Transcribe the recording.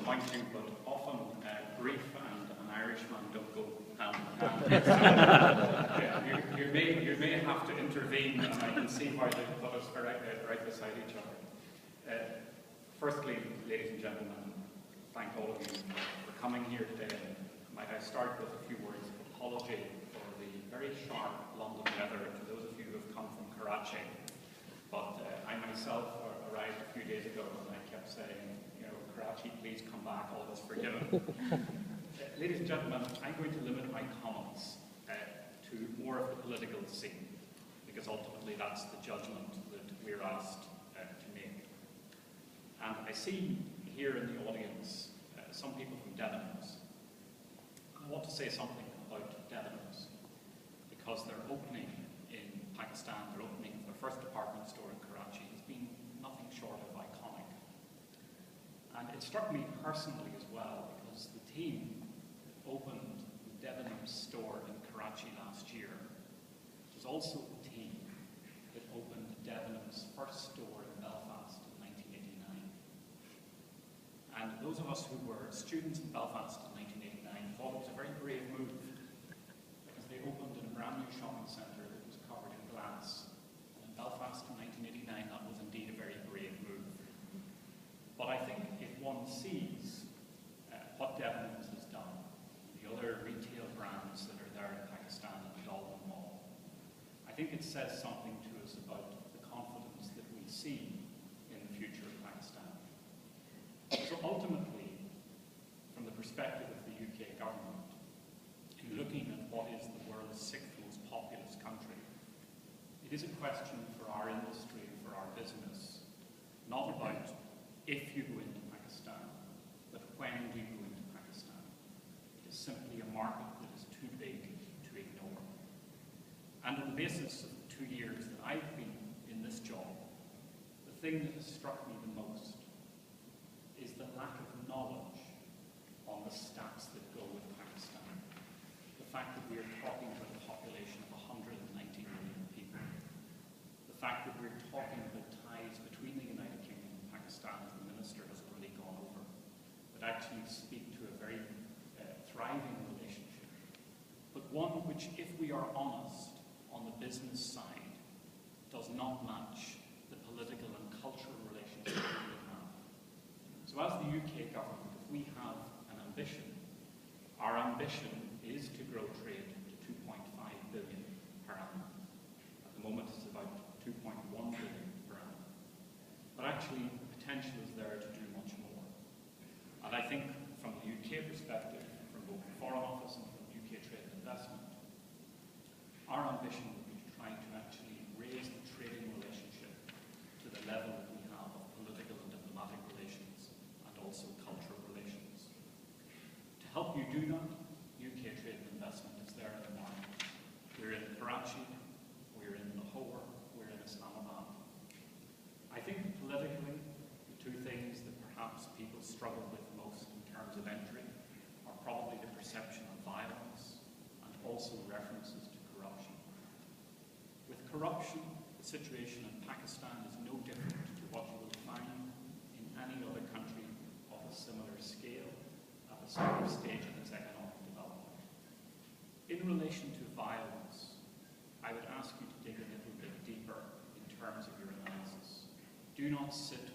point you, but often grief and an Irishman don't go hand in hand. You may have to intervene, and I can see why they put us right beside each other. Firstly, ladies and gentlemen, thank all of you for coming here today. Might I start with a few words of apology for the very sharp London weather to those of you who have come from Karachi. But I myself arrived a few days ago and I kept saying, you know, Karachi, please come back, all is forgiven. Ladies and gentlemen, I'm going to limit my comments to more of the political scene, because ultimately that's the judgment that we're asked to make. And I see here in the audience some people from Debenhams. I want to say something about Debenhams, because their opening in Pakistan, their opening of their first department store in Karachi has been nothing short of iconic. And it struck me personally as well, because the team that opened the Debenhams store in Karachi last year was also the team that opened Debenhams' first store in Belfast in 1989. And those of us who were students in Belfast in 1989 thought it was a very brave move, because they opened in a brand new shopping centre that was covered in glass. And in Belfast in 1989, that was indeed a very brave move. But I think if one sees what Debenhams has done, the other retail brands that are there in Pakistan and the Dalton Mall, I think it says something to us about the confidence that we see in the future of Pakistan. So ultimately, from the perspective of the UK government, in looking at what is the world's sixth most populous country, it is a question for our industry and for our business, not about if you go into Pakistan, but when do you go into Pakistan. It is simply a market that is too big to ignore. And on the basis of the 2 years that I've been in this job, the thing that has struck me the most is the lack of knowledge on the stats that go with Pakistan. The fact that we are talking about a population of 190 million people. The fact that we're talking about ties between the United Kingdom and Pakistan, as the Minister has already gone over, that actually speak to a very thriving relationship. But one which, if we are honest on the business side, does not match the political and cultural relationship that we have. So as the UK government, if we have an ambition, our ambition is to grow trade to 2.5 billion per annum. At the moment it's about 2.1 billion per annum. But actually the potential is there to do much more. And I think from the UK perspective, from both the Foreign Office and from UK Trade and Investment, our ambition would be to try to actually raise the trading relationship to the level that we have of political and diplomatic relations and also cultural relations. To help you do that, UK Trade and Investment is there in the market. We're in Karachi, we're in Lahore, we're in Islamabad. I think politically, the two things that perhaps people struggle with most in terms of entry are probably the perception of violence and also references to corruption. With corruption, the situation in Pakistan is no different to what you will find in any other country of a similar scale at a similar stage in its economic development. In relation to violence, I would ask you to dig a little bit deeper in terms of your analysis. Do not sit